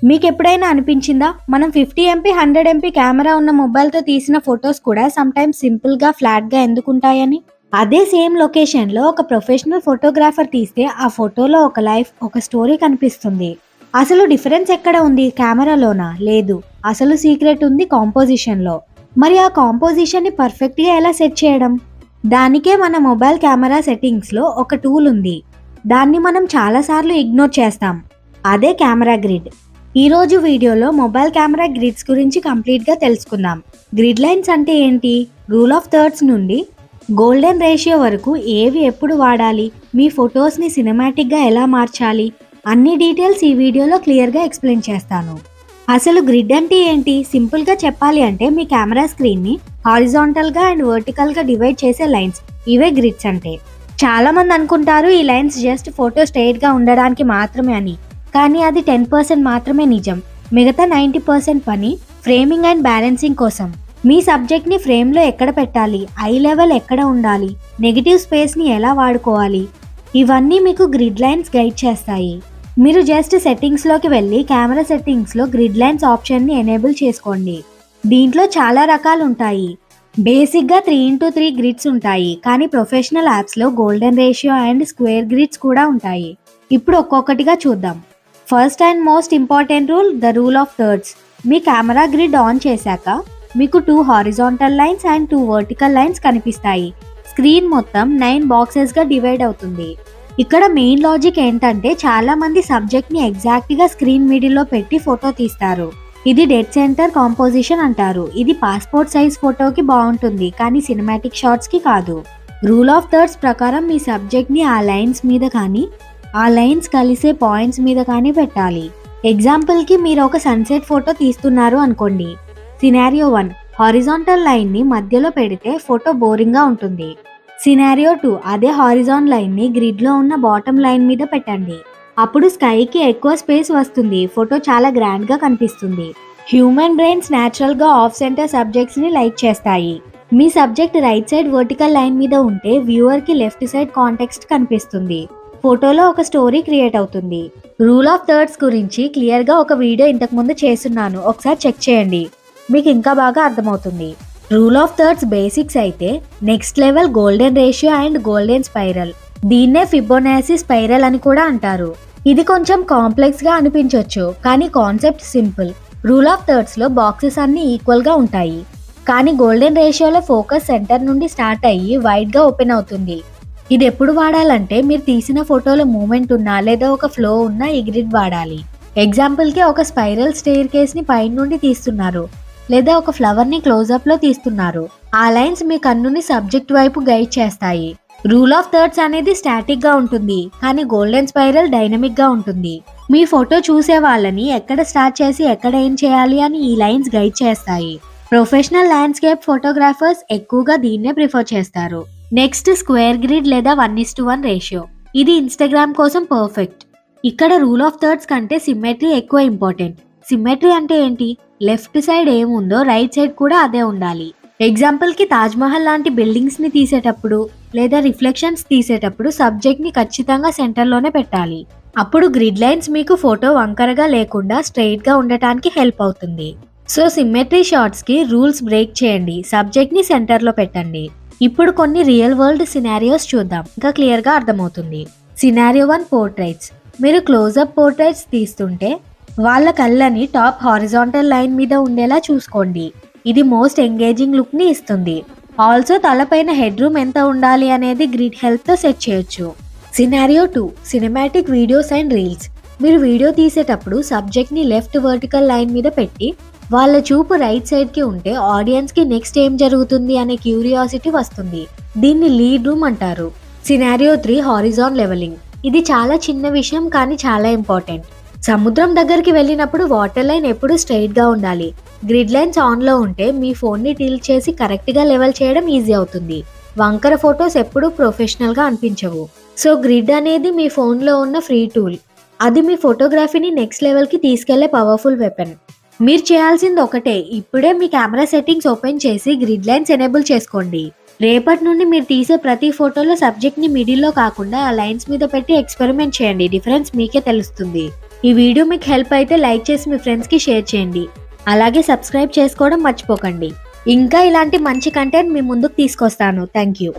మీకు ఎప్పుడైనా అనిపించిందా మనం 50 ఎంపీ 100 ఎంపీ కెమెరా ఉన్న మొబైల్తో తీసిన ఫొటోస్ కూడా సమ్టైమ్స్ సింపుల్గా ఫ్లాట్గా ఎందుకుంటాయని? అదే సేమ్ లొకేషన్లో ఒక ప్రొఫెషనల్ ఫోటోగ్రాఫర్ తీస్తే ఆ ఫోటోలో ఒక లైఫ్, ఒక స్టోరీ కనిపిస్తుంది. అసలు డిఫరెన్స్ ఎక్కడ ఉంది? కెమెరాలోనా? లేదు. అసలు సీక్రెట్ ఉంది కాంపోజిషన్లో. మరి ఆ కాంపోజిషన్ని పర్ఫెక్ట్గా ఎలా సెట్ చేయడం? దానికే మన మొబైల్ కెమెరా సెట్టింగ్స్లో ఒక టూల్ ఉంది. దాన్ని మనం చాలాసార్లు ఇగ్నోర్ చేస్తాం. అదే కెమెరా గ్రిడ్. ఈరోజు వీడియోలో మొబైల్ కెమెరా గ్రిడ్స్ గురించి కంప్లీట్గా తెలుసుకుందాం. గ్రిడ్ లైన్స్ అంటే ఏంటి? రూల్ ఆఫ్ థర్డ్స్ నుండి గోల్డెన్ రేషియో వరకు ఏవి ఎప్పుడు వాడాలి, మీ ఫొటోస్ని సినిమాటిక్గా ఎలా మార్చాలి, అన్ని డీటెయిల్స్ ఈ వీడియోలో క్లియర్గా ఎక్స్ప్లెయిన్ చేస్తాను. అసలు గ్రిడ్ అంటే ఏంటి? సింపుల్గా చెప్పాలి అంటే మీ కెమెరా స్క్రీన్ని హారిజాంటల్గా అండ్ వర్టికల్గా డివైడ్ చేసే లైన్స్, ఇవే గ్రిడ్స్ అంటే. చాలా మంది అనుకుంటారు ఈ లైన్స్ జస్ట్ ఫోటో స్ట్రైట్గా ఉండడానికి మాత్రమే అని. కానీ అది 10% మాత్రమే నిజం. మిగతా 90% పని ఫ్రేమింగ్ అండ్ బ్యాలెన్సింగ్ కోసం. మీ సబ్జెక్ట్ని ఫ్రేమ్లో ఎక్కడ పెట్టాలి, ఐ లెవెల్ ఎక్కడ ఉండాలి, నెగిటివ్ స్పేస్ని ఎలా వాడుకోవాలి, ఇవన్నీ మీకు గ్రిడ్ లైన్స్ గైడ్ చేస్తాయి. మీరు జస్ట్ సెట్టింగ్స్లోకి వెళ్ళి కెమెరా సెట్టింగ్స్లో గ్రిడ్ లైన్స్ ఆప్షన్ని ఎనేబుల్ చేసుకోండి. దీంట్లో చాలా రకాలు ఉంటాయి. బేసిక్గా 3x3 గ్రిడ్స్ ఉంటాయి, కానీ ప్రొఫెషనల్ యాప్స్లో golden ratio and square grids కూడా ఉంటాయి. ఇప్పుడు ఒక్కొక్కటిగా చూద్దాం. First and most important rule, the rule of thirds. Me camera grid on చేశాక మీకు 2 horizontal lines and 2 vertical lines కనిపిస్తాయి. స్క్రీన్ మొత్తం 9 బాక్సెస్గా డివైడ్ అవుతుంది. ఇక్కడ మెయిన్ లాజిక్ ఏంటంటే చాలా మంది సబ్జెక్ట్ని ఎగ్జాక్ట్గా స్క్రీన్ మిడిల్లో పెట్టి ఫోటో తీస్తారు. ఇది డెడ్ సెంటర్ కాంపోజిషన్ అంటారు. ఇది పాస్పోర్ట్ సైజ్ ఫోటోకి బాగుంటుంది, కానీ సినిమాటిక్ షాట్స్కి కాదు. రూల్ ఆఫ్ థర్డ్స్ ప్రకారం మీ సబ్జెక్ట్ని ఆ లైన్స్ మీద కానీ, ఆ లైన్స్ కలిసే పాయింట్స్ మీద కానీ పెట్టాలి. ఎగ్జాంపుల్కి మీరు ఒక సన్సెట్ ఫోటో తీస్తున్నారు అనుకోండి. సినారియో 1, హారిజాంటల్ లైన్ని మధ్యలో పెడితే ఫోటో బోరింగ్గా ఉంటుంది. సినారియో 2, అదే హారిజాన్ లైన్ని గ్రిడ్లో ఉన్న బాటమ్ లైన్ మీద పెట్టండి. అప్పుడు స్కైకి ఎక్కువ స్పేస్ వస్తుంది, ఫోటో చాలా గ్రాండ్గా కనిపిస్తుంది. హ్యూమన్ బ్రెయిన్స్ న్యాచురల్గా ఆఫ్ సెంటర్ సబ్జెక్ట్స్ని లైక్ చేస్తాయి. మీ subject right side vertical line మీద ఉంటే వ్యూవర్కి లెఫ్ట్ సైడ్ కాంటెక్స్ట్ కనిపిస్తుంది. ఫోటోలో ఒక స్టోరీ క్రియేట్ అవుతుంది. రూల్ ఆఫ్ థర్డ్స్ గురించి క్లియర్గా ఒక వీడియో ఇంతకుముందు చేస్తున్నాను, ఒకసారి చెక్ చేయండి, మీకు ఇంకా బాగా అర్థమవుతుంది. రూల్ ఆఫ్ థర్డ్స్ బేసిక్స్ అయితే next level golden ratio and golden spiral. దీన్నే ఫిబొనాచి స్పైరల్ అని కూడా అంటారు. ఇది కొంచెం కాంప్లెక్స్గా అనిపించవచ్చు, కానీ కాన్సెప్ట్ సింపుల్. రూల్ ఆఫ్ థర్డ్స్లో బాక్సెస్ అన్నీ ఈక్వల్గా ఉంటాయి, కానీ గోల్డెన్ రేషియోలో ఫోకస్ సెంటర్ నుండి స్టార్ట్ అయ్యి వైడ్గా ఓపెన్ అవుతుంది. ఇది ఎప్పుడు వాడాలంటే మీరు తీసిన ఫోటోలో మూమెంట్ ఉన్నా లేదా ఒక ఫ్లో ఉన్నా ఈ గ్రిడ్ వాడాలి. ఎగ్జాంపుల్కి ఒక స్పైరల్ స్టెయిర్ కేస్ని పైన నుండి తీస్తున్నారు, లేదా ఒక ఫ్లవర్ని క్లోజప్లో తీస్తున్నారు. ఆ లైన్స్ మీ కన్నుని సబ్జెక్ట్ వైపు గైడ్ చేస్తాయి. రూల్ ఆఫ్ థర్డ్స్ అనేది స్టాటిక్గా ఉంటుంది, కానీ గోల్డెన్ స్పైరల్ డైనమిక్గా ఉంటుంది. మీ ఫోటో చూసే వాళ్ళని ఎక్కడ స్టార్ట్ చేసి ఎక్కడ ఏం చేయాలి అని ఈ లైన్స్ గైడ్ చేస్తాయి. ప్రొఫెషనల్ ల్యాండ్స్కేప్ ఫోటోగ్రాఫర్స్ ఎక్కువగా దీన్నే ప్రిఫర్ చేస్తారు. నెక్స్ట్ స్క్వేర్ గ్రిడ్ లేదా 1:1 రేషియో. ఇది ఇన్స్టాగ్రామ్ కోసం పర్ఫెక్ట్. ఇక్కడ రూల్ ఆఫ్ థర్డ్స్ కంటే సిమ్మెట్రీ ఎక్కువ ఇంపార్టెంట్. సిమ్మెట్రీ అంటే ఏంటి? లెఫ్ట్ సైడ్ ఏముందో రైట్ సైడ్ కూడా అదే ఉండాలి. ఎగ్జాంపుల్కి తాజ్మహల్ లాంటి బిల్డింగ్స్ని తీసేటప్పుడు లేదా రిఫ్లెక్షన్స్ తీసేటప్పుడు సబ్జెక్ట్ని ఖచ్చితంగా సెంటర్లోనే పెట్టాలి. అప్పుడు గ్రిడ్ లైన్స్ మీకు ఫోటో వంకరగా లేకుండా స్ట్రెయిట్గా ఉండటానికి హెల్ప్ అవుతుంది. సో సిమ్మెట్రీ షాట్స్కి రూల్స్ బ్రేక్ చేయండి, సబ్జెక్ట్ని సెంటర్లో పెట్టండి. ఇప్పుడు కొన్ని రియల్ వరల్డ్ సినారియోస్ చూద్దాం, ఇంకా క్లియర్గా అర్థమవుతుంది. Scenario 1, portraits. మీరు క్లోజప్ పోర్ట్రైట్స్ తీస్తుంటే వాళ్ళ కళ్ళని టాప్ హారిజాంటల్ లైన్ మీద ఉండేలా చూసుకోండి. ఇది మోస్ట్ ఎంగేజింగ్ లుక్ని ఇస్తుంది. ఆల్సో తలపైన హెడ్ రూమ్ ఎంత ఉండాలి అనేది గ్రిడ్ హెల్ప్తో సెట్ చేయొచ్చు. Scenario 2, cinematic videos and reels. మీరు వీడియో తీసేటప్పుడు సబ్జెక్ట్ని లెఫ్ట్ వర్టికల్ లైన్ మీద పెట్టి వాళ్ళ చూపు రైట్ సైడ్కి ఉంటే ఆడియన్స్కి నెక్స్ట్ ఏం జరుగుతుంది అనే క్యూరియాసిటీ వస్తుంది. దీన్ని లీడ్ రూమ్ అంటారు. Scenario 3, horizon leveling. ఇది చాలా చిన్న విషయం కానీ చాలా ఇంపార్టెంట్. సముద్రం దగ్గరికి వెళ్ళినప్పుడు వాటర్ లైన్ ఎప్పుడు స్ట్రైట్గా ఉండాలి. గ్రిడ్ లైన్స్ ఆన్లో ఉంటే మీ ఫోన్ని టిల్ట్ చేసి కరెక్ట్గా లెవెల్ చేయడం ఈజీ అవుతుంది. వంకర ఫొటోస్ ఎప్పుడూ ప్రొఫెషనల్గా అనిపించవు. సో గ్రిడ్ అనేది మీ ఫోన్లో ఉన్న ఫ్రీ టూల్. అది మీ ఫోటోగ్రఫీని నెక్స్ట్ లెవెల్కి తీసుకెళ్లే పవర్ఫుల్ వెపన్. మీరు చేయాల్సింది ఒకటే, ఇప్పుడే మీ కెమెరా సెట్టింగ్స్ ఓపెన్ చేసి గ్రిడ్ లైన్స్ ఎనేబుల్ చేసుకోండి. రేపటి నుండి మీరు తీసే ప్రతి ఫోటోలో సబ్జెక్ట్ని మిడిల్లో కాకుండా ఆ లైన్స్ మీద పెట్టి ఎక్స్పెరిమెంట్ చేయండి. డిఫరెన్స్ మీకే తెలుస్తుంది. ఈ వీడియో మీకు హెల్ప్ అయితే లైక్ చేసి మీ ఫ్రెండ్స్కి షేర్ చేయండి. అలాగే సబ్స్క్రైబ్ చేసుకోవడం మర్చిపోకండి. ఇంకా ఇలాంటి మంచి కంటెంట్ మీ ముందుకు తీసుకొస్తాను. Thank you.